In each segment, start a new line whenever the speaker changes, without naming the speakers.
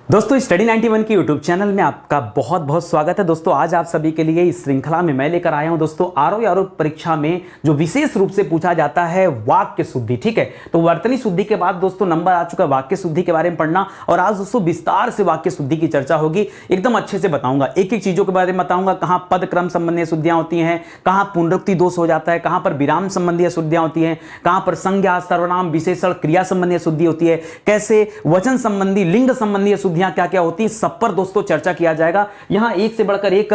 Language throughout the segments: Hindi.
दोस्तों स्टडी 91 की यूट्यूब चैनल में आपका बहुत बहुत स्वागत है। दोस्तों आज आप सभी के लिए इस श्रृंखला में मैं लेकर आया हूं दोस्तों आरओ परीक्षा में जो विशेष रूप से पूछा जाता है वाक्य शुद्धि। ठीक है, तो वर्तनी शुद्धि के बाद दोस्तों नंबर आ चुका है वाक्य शुद्धि के बारे में पढ़ना, और आज दोस्तों विस्तार से वाक्य शुद्धि की चर्चा होगी। एकदम अच्छे से बताऊंगा, एक एक चीजों के बारे में बताऊंगा, कहां पद क्रम संबंधी शुद्धियां होती हैं, कहां पुनरुक्ति दोष हो जाता है, कहां पर विराम संबंधी शुद्धियां होती हैं, कहां पर संज्ञा सर्वनाम विशेषण क्रिया संबंधी शुद्धि होती है, कैसे वचन संबंधी लिंग संबंधी शुद्धियां क्या क्या होती हैं, सब पर दोस्तों चर्चा किया जाएगा। यहां एक से बढ़कर एक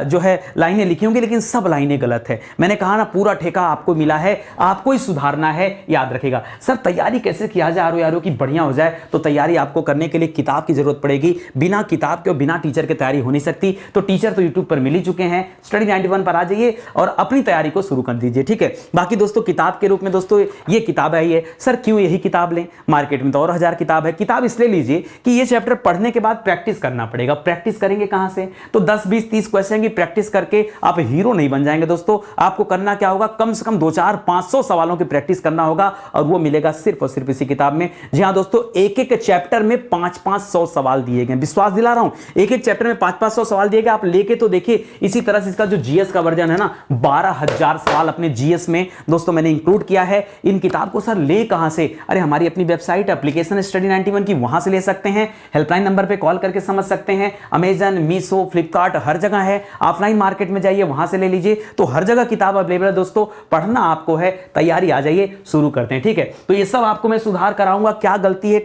जो है लाइनें लिखी होंगी, लेकिन सब लाइनें गलत है। मैंने कहा ना पूरा ठेका आपको मिला है, आपको ही सुधारना है। याद रखिएगा सर, तैयारी कैसे किया जाए आरओ की बढ़िया हो जाए, तो तैयारी आपको करने के लिए किताब की जरूरत पड़ेगी। बिना किताब के और बिना टीचर के तैयारी हो नहीं सकती। तो टीचर तो यूट्यूब पर मिल ही चुके हैं, स्टडी 91 पर आ जाइए और अपनी तैयारी को शुरू कर दीजिए। ठीक है, बाकी दोस्तों किताब के रूप में दोस्तों ये किताब आई है। सर क्यों यही किताब लें, मार्केट में तो और 1000 किताब है। किताब इसलिए लीजिए कि ये चैप्टर पढ़ने के बाद प्रैक्टिस करना पड़ेगा। प्रैक्टिस करेंगे कहां से, तो 10 20 30 क्वेश्चन की प्रैक्टिस करके आप हीरो नहीं बन जाएंगे दोस्तों। आपको करना क्या होगा, कम से कम 2 4 500 सवालों की प्रैक्टिस करना होगा, और वो मिलेगा सिर्फ और सिर्फ इसी किताब में। जी हां दोस्तों, एक एक चैप्टर में 500 सवाल दिए गए, विश्वास दिला रहा हूं, एक एक चैप्टर में 500 सवाल दिए गए। आप लेके तो देखिए। इसी तरह से इसका जो जीएस का वर्जन है ना, 12000 सवाल अपने जीएस में दोस्तों मैंने इंक्लूड किया है। इन किताब को सर ले कहां से, अरे हमारी अपनी वेबसाइट एप्लीकेशन स्टडी 91 की, वहां से ले सकते हैं। हेल्पलाइन नंबर पे कॉल करके समझ सकते हैं। अमेजन, मीशो, फ्लिपकार्ट हर जगह है। ऑफलाइन मार्केट में जाइए, वहां से ले लीजिए। तो हर जगह किताब अवेलेबल है दोस्तों। पढ़ना आपको है, तैयारी आ जाइए, शुरू करते हैं। ठीक है, तो ये सब आपको मैं सुधार कराऊंगा, क्या गलती है,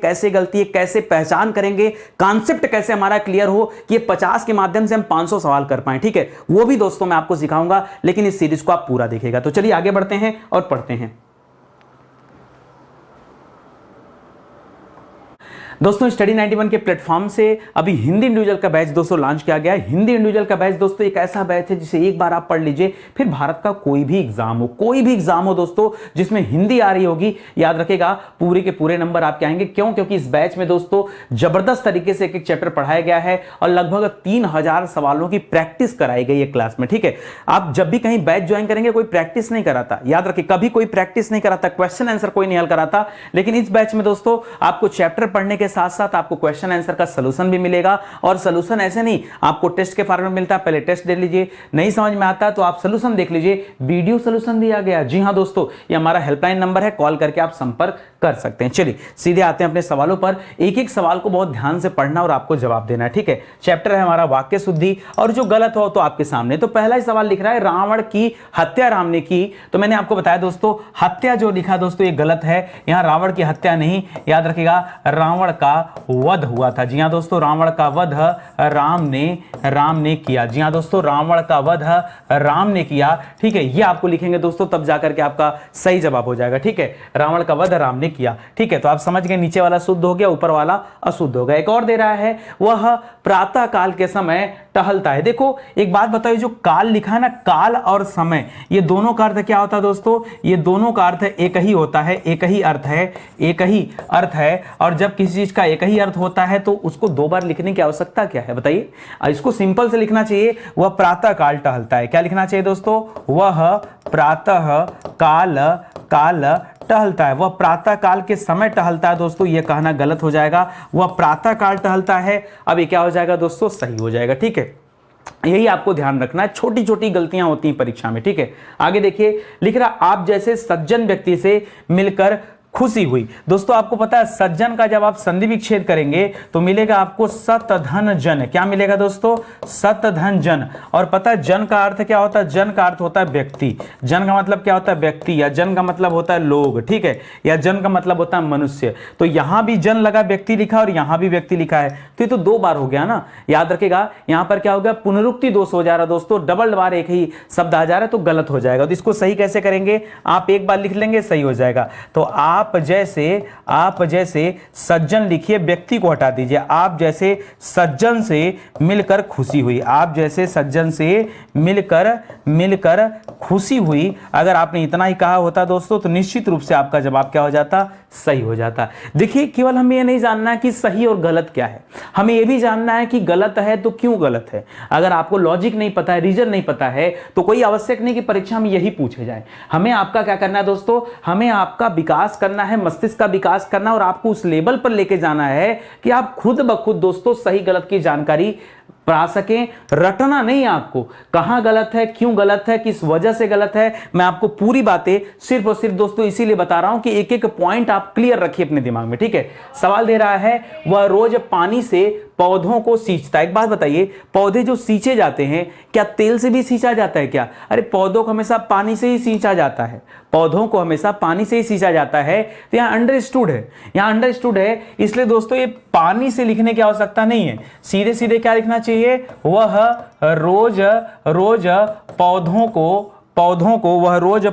कैसे पहचान करेंगे, कॉन्सेप्ट कैसे हमारा क्लियर हो कि 50 के माध्यम से हम 500 सवाल कर पाए। ठीक है, वो भी दोस्तों मैं आपको सिखाऊंगा, लेकिन इस सीरीज को आप पूरा देखिएगा। तो चलिए आगे बढ़ते हैं और पढ़ते हैं। दोस्तों स्टडी 91 के प्लेटफॉर्म से अभी हिंदी इंडिविजुअल का बैच दोस्तों लॉन्च किया गया है। हिंदी इंडिविजुअल का बैच दोस्तों एक ऐसा बैच है जिसे एक बार आप पढ़ लीजिए, फिर भारत का कोई भी एग्जाम हो दोस्तों जिसमें हिंदी आ रही होगी, याद रखेगा पूरे के पूरे नंबर आपके आएंगे। क्यों? क्योंकि इस बैच में दोस्तों जबरदस्त तरीके से एक एक चैप्टर पढ़ाया गया है और लगभग 3000 सवालों की प्रैक्टिस कराई गई है क्लास में। ठीक है, आप जब भी कहीं बैच ज्वाइन करेंगे कोई प्रैक्टिस नहीं कराता, याद रखिए कभी कोई प्रैक्टिस नहीं कराता, क्वेश्चन आंसर कोई नहीं हल कराता। लेकिन इस बैच में दोस्तों आपको चैप्टर पढ़ने के साथ साथ आपको क्वेश्चन आंसर का सॉल्यूशन भी मिलेगा। और सॉल्यूशन ऐसे नहीं आपको टेस्ट के फॉर्मेट में मिलता है, पहले टेस्ट दे लीजिए, नहीं समझ में आता तो आप सॉल्यूशन देख लीजिए, वीडियो सॉल्यूशन दिया गया। जी हां दोस्तों, ये हमारा हेल्पलाइन नंबर है, कॉल करके आप संपर्क कर सकते हैं। चलिए सीधे आते हैं अपने सवालों पर। एक एक सवाल को बहुत ध्यान से पढ़ना और आपको जवाब देना है। ठीक है, चैप्टर है हमारा वाक्य शुद्धि, और जो गलत हो तो आपके सामने। तो पहला ही सवाल लिख रहा है रावण की हत्या राम ने की। तो मैंने आपको बताया दोस्तों हत्या जो लिखा दोस्तों ये गलत है, यहां रावण की हत्या नहीं, याद रखिएगा रावण का वध हुआ था। जी हां दोस्तों, रावण का वध राम ने किया। जी हां दोस्तों, रावण का वध राम ने किया। ठीक है, ये आपको लिखेंगे दोस्तों, तब जाकर के आपका सही जवाब हो जाएगा। ठीक है, रावण का वध राम ने किया। ठीक है, तो आप समझ गए, नीचे वाला शुद्ध हो गया, ऊपर वाला अशुद्ध हो गया। एक और दे रहा है, वह प्रातः काल के समय टहलता है। देखो एक बात बताइए, जो काल लिखा है ना, काल और समय, ये दोनों का अर्थ क्या होता है दोस्तों, ये दोनों का अर्थ एक ही होता है, एक ही अर्थ है। और जब किसी चीज का एक ही अर्थ होता है तो उसको 2 बार लिखने की आवश्यकता क्या है बताइए। इसको सिंपल से लिखना चाहिए, वह प्रातः काल टहलता है। क्या लिखना चाहिए दोस्तों, वह प्रातः काल टहलता है, वह प्रातः काल के समय टहलता है। दोस्तों ये कहना गलत हो जाएगा, वह प्रातः काल टहलता है। अब ये क्या हो जाएगा दोस्तों, सही हो जाएगा। ठीक है, यही आपको ध्यान रखना है, छोटी छोटी गलतियां होती हैं परीक्षा में। ठीक है, आगे देखिए, लिख रहा आप जैसे सज्जन व्यक्ति से मिलकर खुशी हुई। दोस्तों आपको पता है सज्जन का जब आप संधि विच्छेद करेंगे तो मिलेगा आपको सतधन जन। क्या मिलेगा दोस्तों, सतधन जन। और पता है जन का अर्थ क्या होता है, जन का अर्थ होता है व्यक्ति। जन का मतलब क्या होता है, व्यक्ति, या जन का मतलब होता है लोग। ठीक है, या जन का मतलब होता है मनुष्य। तो यहां भी जन लगा, व्यक्ति लिखा, और यहां भी व्यक्ति लिखा है, तो ये तो 2 बार हो गया ना। याद रखेगा यहां पर क्या हो गया, पुनरुक्ति दोष हो जा रहा दोस्तों, डबल बार एक ही शब्द आ जा रहा है तो गलत हो जाएगा। तो इसको सही कैसे करेंगे, आप एक बार लिख लेंगे, सही हो जाएगा। तो आप जैसे सज्जन लिखिए, व्यक्ति को हटा दीजिए, आप जैसे सज्जन से मिलकर खुशी हुई। आप जैसे सज्जन से मिलकर खुशी हुई। अगर आपने इतना ही कहा होता दोस्तों तो निश्चित रूप से आपका जवाब क्या हो जाता, सही हो जाता। देखिए केवल हमें ये नहीं जानना है कि सही और गलत क्या है, हमें ये भी जानना है कि गलत है तो क्यों गलत है। अगर आपको लॉजिक नहीं पता है, रीजन नहीं पता है, तो कोई आवश्यक नहीं कि परीक्षा में यही पूछे जाए। हमें आपका क्या करना है दोस्तों, हमें आपका विकास करना करना है, मस्तिष्क का विकास करना है और आपको उस लेवल पर लेके जाना है कि आप खुद ब खुद दोस्तों सही गलत की जानकारी पा सकें। रटना नहीं, आपको कहां गलत है, क्यों गलत है, किस वजह से गलत है, मैं आपको पूरी बातें सिर्फ और सिर्फ दोस्तों इसीलिए बता रहा हूं कि एक एक पॉइंट आप क्लियर रखिए अपने दिमाग में, ठीक है। सवाल दे रहा है, वह रोज पानी से पौधों को सींचता है। एक बात बताइए, पौधे जो सींचे जाते हैं क्या तेल से भी सींचा जाता है क्या? अरे पौधों को हमेशा पानी से ही सींचा जाता है, पौधों को हमेशा पानी से ही सींचा जाता है। तो यहां अंडरस्टूड है, यहां अंडरस्टूड है, इसलिए दोस्तों ये पानी से लिखने की आवश्यकता नहीं है। सीधे सीधे क्या लिखना चाहिए, वह रोज रोज पौधों को वह रोज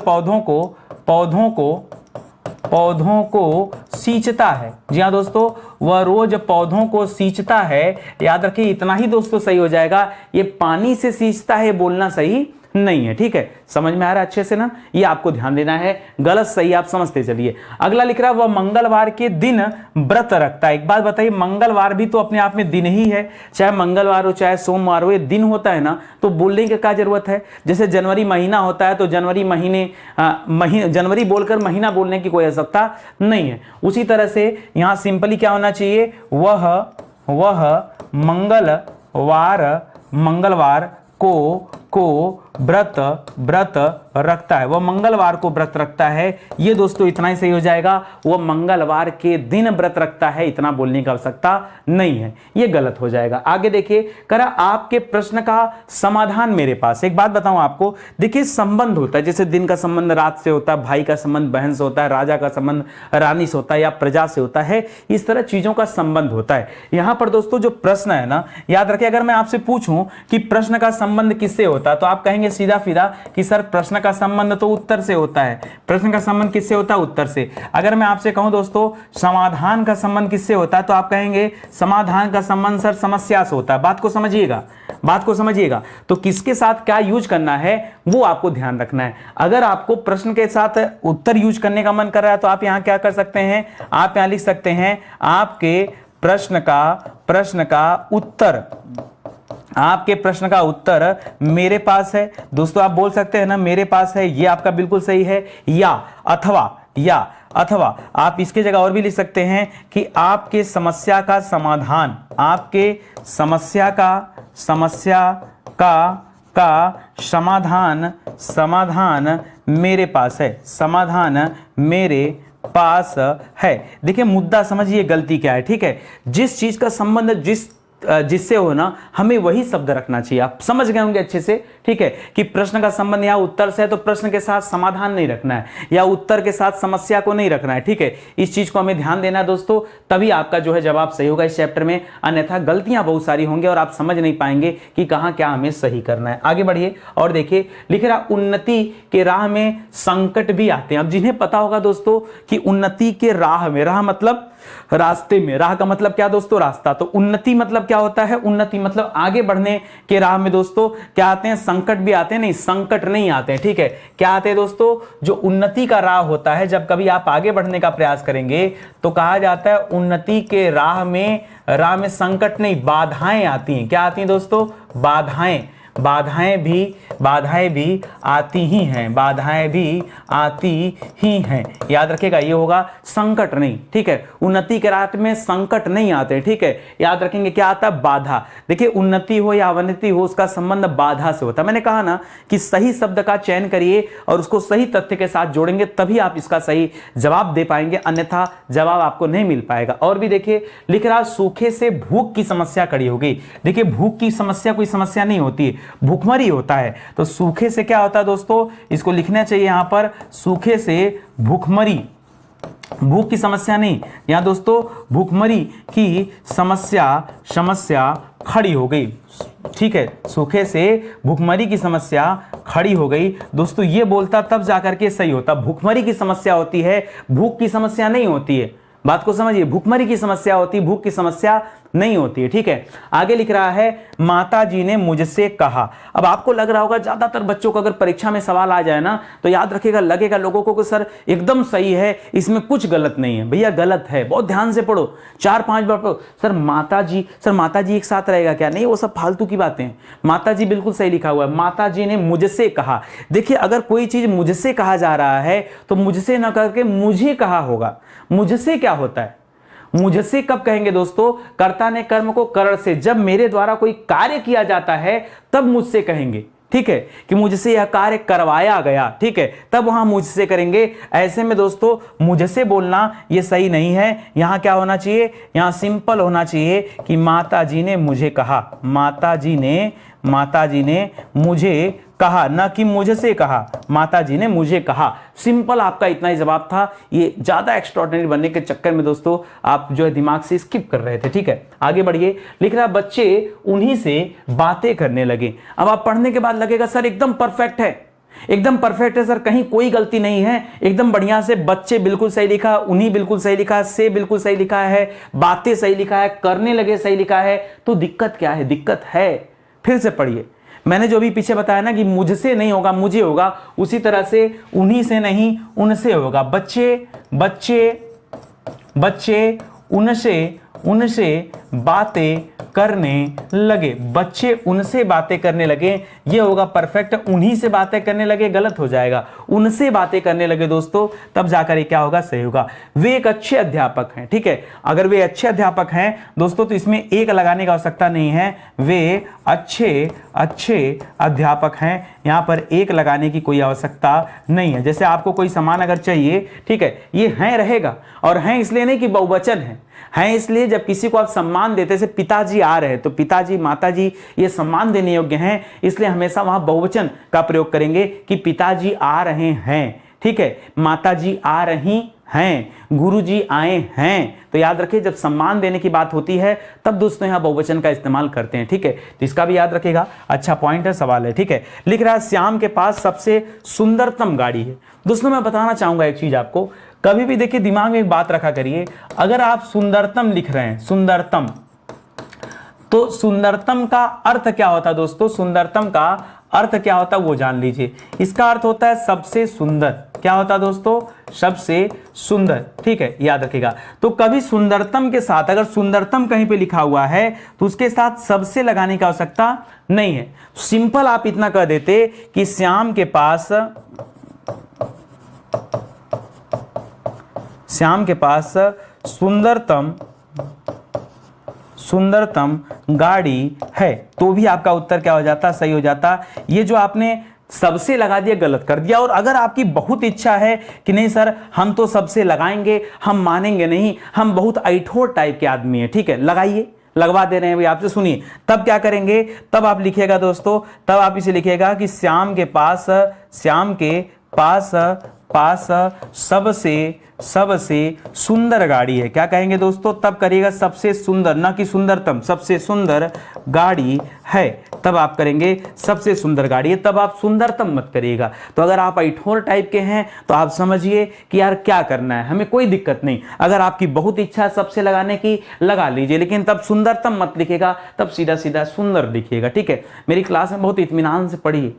पौधों को सींचता है। जी हाँ दोस्तों, वह रोज पौधों को सींचता है। याद रखिए इतना ही दोस्तों सही हो जाएगा, ये पानी से सींचता है बोलना सही नहीं है, ठीक है। समझ में आ रहा है अच्छे से ना, ये आपको ध्यान देना है, गलत सही आप समझते चलिए। अगला लिख रहा है, वह मंगलवार के दिन व्रत रखता है। एक बात बताइए, मंगलवार भी तो अपने आप में दिन ही है, चाहे मंगलवार हो चाहे सोमवार हो, ये दिन होता है ना, तो बोलने की क्या जरूरत है। जैसे जनवरी महीना होता है तो जनवरी जनवरी बोलकर महीना बोलने की कोई आवश्यकता नहीं है। उसी तरह से यहां सिंपली क्या होना चाहिए, वह मंगलवार को व्रत रखता है। वह मंगलवार को व्रत रखता है, ये दोस्तों इतना ही सही हो जाएगा। वह मंगलवार के दिन व्रत रखता है, इतना बोलने की आवश्यकता नहीं है, ये गलत हो जाएगा। आगे देखिए, करा आपके प्रश्न का समाधान मेरे पास। एक बात बताऊं आपको, देखिए संबंध होता है, जैसे दिन का संबंध रात से होता है, भाई का संबंध बहन से होता है, राजा का संबंध रानी से होता है या प्रजा से होता है, इस तरह चीजों का संबंध होता है। यहां पर दोस्तों जो प्रश्न है ना, याद रखिए, अगर मैं आपसे पूछूं कि प्रश्न का संबंध किससे होता है तो आप कहेंगे सीधा फीधा कि सर प्रश्न का संबंध तो उत्तर से होता है। प्रश्न का संबंध किससे होता है? उत्तर से। अगर मैं आपसे कहूं दोस्तों समाधान का संबंध किससे होता है तो आप कहेंगे समाधान का संबंध सर समस्या से होता है। बात को समझिएगा, तो किसके साथ क्या यूज करना है वो आपको ध्यान रखना है। अगर आपको प्रश्न के साथ उत्तर यूज करने का मन कर रहा है तो आप यहां क्या कर सकते हैं, आप यहां लिख सकते हैं आपके प्रश्न का उत्तर मेरे पास है। दोस्तों आप बोल सकते हैं ना मेरे पास है, ये आपका बिल्कुल सही है। या अथवा आप इसके जगह और भी लिख सकते हैं कि आपके समस्या का समाधान मेरे पास है, समाधान मेरे पास है। देखिए मुद्दा समझिए गलती क्या है, ठीक है। जिस चीज का संबंध जिससे हो ना, हमें वही शब्द रखना चाहिए। आप समझ गए होंगे अच्छे से, ठीक है, कि प्रश्न का संबंध या उत्तर से है तो प्रश्न के साथ समाधान नहीं रखना है या उत्तर के साथ समस्या को नहीं रखना है, ठीक है। इस चीज को हमें ध्यान देना है दोस्तों, तभी आपका जो है जवाब सही होगा इस चैप्टर में, अन्यथा गलतियां बहुत सारी होंगी और आप समझ नहीं पाएंगे कि कहां क्या हमें सही करना है। आगे बढ़िए और देखिए, लिख रहा उन्नति के राह में संकट भी आते हैं। अब जिन्हें पता होगा दोस्तों कि उन्नति के राह में, राह मतलब रास्ते में, राह का मतलब क्या दोस्तों? रास्ता। तो उन्नति मतलब क्या होता है? उन्नति मतलब आगे बढ़ने के राह में दोस्तों क्या आते हैं? संकट भी आते हैं। नहीं, संकट नहीं आते हैं, ठीक है। क्या आते हैं दोस्तों? जो उन्नति का राह होता है, जब कभी आप आगे बढ़ने का प्रयास करेंगे तो कहा जाता है उन्नति के राह में संकट नहीं, बाधाएं आती हैं। क्या आती हैं दोस्तों? बाधाएं भी आती ही हैं, बाधाएं भी आती ही हैं। याद रखिएगा, ये होगा संकट नहीं, ठीक है। उन्नति के राह में संकट नहीं आते, ठीक है। याद रखेंगे क्या आता है? बाधा। देखिए उन्नति हो या अवनति हो, उसका संबंध बाधा से होता है। मैंने कहा ना कि सही शब्द का चयन करिए और उसको सही तथ्य के साथ जोड़ेंगे, तभी आप इसका सही जवाब दे पाएंगे, अन्यथा जवाब आपको नहीं मिल पाएगा। और भी देखिए, लिख रहा सूखे से भूख की समस्या खड़ी हो गई। देखिए भूख की समस्या कोई समस्या नहीं होती है, भूखमरी होता है। तो सूखे से क्या होता है दोस्तों? इसको लिखना चाहिए यहां पर, सूखे से भूखमरी, भूख की समस्या नहीं, यहां दोस्तों भूखमरी की समस्या खड़ी हो गई, ठीक है। सूखे से भूखमरी की समस्या खड़ी हो गई। दोस्तों ये बोलता तब जाकर के सही होता, भूखमरी की समस्या होती है, भूख की समस्या नहीं होती है। बात को समझिए, भूखमरी की समस्या होती, भूख की समस्या नहीं होती है। ठीक है, आगे लिख रहा है माता जी ने मुझसे कहा। अब आपको लग रहा होगा, ज्यादातर बच्चों को अगर परीक्षा में सवाल आ जाए ना तो याद रखिएगा, लगेगा लोगों को कि सर एकदम सही है, इसमें कुछ गलत नहीं है। भैया गलत है, बहुत ध्यान से पढ़ो, 4-5 बार पढ़ो। सर माता जी एक साथ रहेगा क्या? नहीं, वो सब फालतू की बातें हैं। माता जी बिल्कुल सही लिखा हुआ है, माता जी ने मुझसे कहा। देखिए अगर कोई चीज मुझसे कहा जा रहा है तो मुझसे ना करके मुझे कहा होगा। मुझसे क्या होता है? मुझसे कब कहेंगे दोस्तों? कर्ता ने कर्म को करण से, जब मेरे द्वारा कोई कार्य किया जाता है तब मुझसे कहेंगे। ठीक है, कि मुझसे यह कार्य करवाया गया, ठीक है, तब वहां मुझसे करेंगे। ऐसे में दोस्तों मुझसे बोलना ये सही नहीं है। यहां क्या होना चाहिए? यहां सिंपल होना चाहिए कि माता जी ने मुझे कहा, माता जी ने मुझे कहा, ना कि मुझसे कहा, माता जी ने मुझे कहा। सिंपल आपका इतना ही जवाब था। ये ज्यादा एक्स्ट्राऑर्डिनरी बनने के चक्कर में दोस्तों आप जो है दिमाग से स्किप कर रहे थे। ठीक है, आगे बढ़िए। लिख रहा बच्चे उन्हीं से बातें करने लगे। अब आप पढ़ने के बाद लगेगा सर एकदम परफेक्ट है, एकदम परफेक्ट है सर, कहीं कोई गलती नहीं है, एकदम बढ़िया से। बच्चे बिल्कुल सही लिखा, उन्हीं बिल्कुल सही लिखा, से बिल्कुल सही लिखा है, बातें सही लिखा है, करने लगे सही लिखा है। तो दिक्कत क्या है? दिक्कत है, फिर से पढ़िए। मैंने जो भी पीछे बताया ना कि मुझसे नहीं होगा मुझे होगा, उसी तरह से उन्हीं से नहीं उनसे होगा। बच्चे उनसे बातें करने लगे। बच्चे उनसे बातें करने लगे, ये होगा परफेक्ट। उन्हीं से बातें करने लगे गलत हो जाएगा, उनसे बातें करने लगे दोस्तों, तब जाकर ये क्या होगा? सही होगा। वे एक अच्छे अध्यापक हैं। ठीक है, अगर वे अच्छे अध्यापक हैं दोस्तों तो इसमें एक लगाने की आवश्यकता नहीं है। वे अच्छे अध्यापक हैं, यहां पर एक लगाने की कोई आवश्यकता नहीं है। जैसे आपको कोई सामान अगर चाहिए, ठीक है, ये हैं रहेगा, और हैं इसलिए नहीं कि बहुवचन है इसलिए जब किसी को आप सम्मान देते, जैसे पिताजी आ रहे हैं तो पिताजी माताजी ये सम्मान देने योग्य हैं, इसलिए हमेशा वहां बहुवचन का प्रयोग करेंगे कि पिताजी आ रहे हैं। ठीक है, माताजी आ रही हैं, गुरुजी आए हैं। तो याद रखिए जब सम्मान देने की बात होती है तब दोस्तों यहां बहुवचन का इस्तेमाल करते हैं। ठीक है, तो इसका भी याद रखिएगा, अच्छा पॉइंट है, सवाल है। ठीक है, लिख रहा है श्याम के पास सबसे सुंदरतम गाड़ी है। दोस्तों मैं बताना चाहूंगा एक चीज आपको, कभी भी देखिए दिमाग में एक बात रखा करिए, अगर आप सुंदरतम लिख रहे हैं, सुंदरतम, तो सुंदरतम का अर्थ क्या होता है दोस्तों? सुंदरतम का अर्थ क्या होता है वो जान लीजिए। इसका अर्थ होता है सबसे सुंदर। क्या होता है दोस्तों? सबसे सुंदर। ठीक है, याद रखिएगा। तो कभी सुंदरतम के साथ, अगर सुंदरतम कहीं पे लिखा हुआ है तो उसके साथ सबसे लगाने की आवश्यकता नहीं है। सिंपल आप इतना कह देते कि श्याम के पास सुंदरतम गाड़ी है, तो भी आपका उत्तर क्या हो जाता? सही हो जाता। ये जो आपने सबसे लगा दिया गलत कर दिया। और अगर आपकी बहुत इच्छा है कि नहीं सर हम तो सबसे लगाएंगे, हम मानेंगे नहीं, हम बहुत ऐठोर टाइप के आदमी हैं, ठीक है, लगाइए, लगवा दे रहे हैं भाई आपसे, सुनिए। तब क्या करेंगे? तब आप लिखिएगा दोस्तों, तब आप इसे लिखिएगा कि श्याम के पास सबसे सुंदर गाड़ी है। क्या कहेंगे दोस्तों? तब करिएगा सबसे सुंदर, ना कि सुंदरतम, सबसे सुंदर गाड़ी है, तब आप करेंगे सबसे सुंदर गाड़ी है, तब आप सुंदरतम मत करिएगा। तो अगर आप ऐठोर टाइप के हैं तो आप समझिए कि यार क्या करना है, हमें कोई दिक्कत नहीं। अगर आपकी बहुत इच्छा है सबसे लगाने की, लगा लीजिए, लेकिन तब सुंदरतम मत लिखिएगा, तब सीधा सीधा सुंदर लिखिएगा। ठीक है, मेरी क्लास में बहुत इत्मीनान से पढ़िए,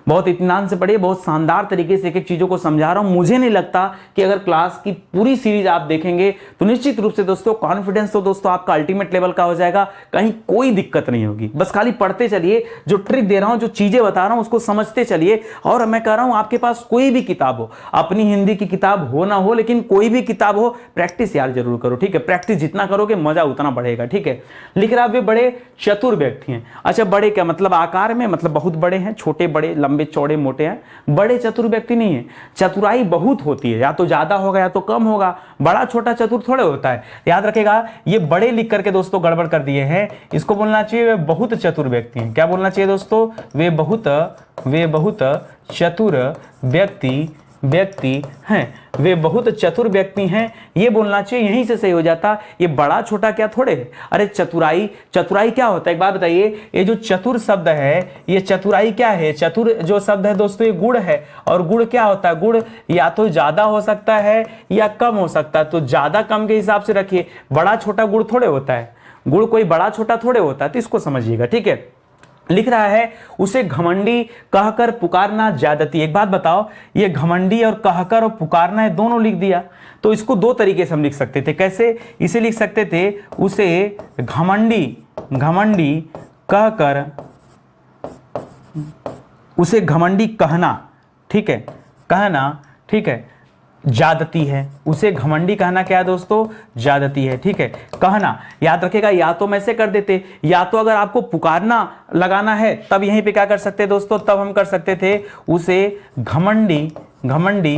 बहुत इत्मीनान से पढ़िए, बहुत शानदार तरीके से एक एक चीज़ों को समझा रहा हूं। मुझे नहीं लगता कि अगर क्लास की पूरी सीरीज आप देखेंगे तो निश्चित रूप से दोस्तों कॉन्फिडेंस तो दोस्तों आपका अल्टीमेट लेवल का हो जाएगा, कहीं कोई दिक्कत नहीं होगी। बस खाली पढ़ते चलिए, जो ट्रिक दे रहा हूं, जो चीज़ें बता रहा हूं उसको समझते चलिए। और मैं कह रहा हूं आपके पास कोई भी किताब हो, अपनी हिंदी की किताब हो ना हो, लेकिन कोई भी किताब हो, प्रैक्टिस यार जरूर करो। ठीक है, प्रैक्टिस जितना करोगे मजा उतना बढ़ेगा। ठीक है, लिख रहा वे बड़े चतुर व्यक्ति हैं। अच्छा, बड़े क्या मतलब? आकार में मतलब बहुत बड़े हैं, छोटे बड़े, लंबे चौड़े मोटे हैं, बड़े चतुर व्यक्ति नहीं है। चतुराई बहुत होती है, या तो ज्यादा होगा या तो कम होगा, बड़ा छोटा चतुर थोड़े होता है। याद रखेगा, ये बड़े लिख करके दोस्तों गड़बड़ कर दिए हैं, इसको बोलना चाहिए वे बहुत चतुर व्यक्ति हैं। क्या बोलना चाहिए दोस्तों? वे बहुत चतुर व्यक्ति हैं, वे बहुत चतुर व्यक्ति हैं, ये बोलना चाहिए, यहीं से सही हो जाता। ये बड़ा छोटा क्या थोड़े है। अरे चतुराई, चतुराई क्या होता है एक बात बताइए, ये जो चतुर शब्द है ये चतुराई क्या है, चतुर जो शब्द है दोस्तों ये गुण है, और गुण क्या होता है, गुण या तो ज्यादा हो सकता है या कम हो सकता है, तो ज्यादा कम के हिसाब से रखिए, बड़ा छोटा गुण थोड़े होता है, गुण कोई बड़ा छोटा थोड़े होता है, तो इसको समझिएगा, ठीक है। लिख रहा है उसे घमंडी कहकर पुकारना ज्यादती। एक बात बताओ, ये घमंडी और कहकर और पुकारना है दोनों लिख दिया, तो इसको दो तरीके से हम लिख सकते थे। कैसे? इसे लिख सकते थे उसे घमंडी, घमंडी कहकर, उसे घमंडी कहना, ठीक है, कहना, ठीक है, ज्यादती है। उसे घमंडी कहना क्या है दोस्तों, ज्यादती है, ठीक है। कहना याद रखेगा, या तो मैं से कर देते, या तो अगर आपको पुकारना लगाना है तब यहीं पे क्या कर सकते हैं दोस्तों, तब हम कर सकते थे उसे घमंडी, घमंडी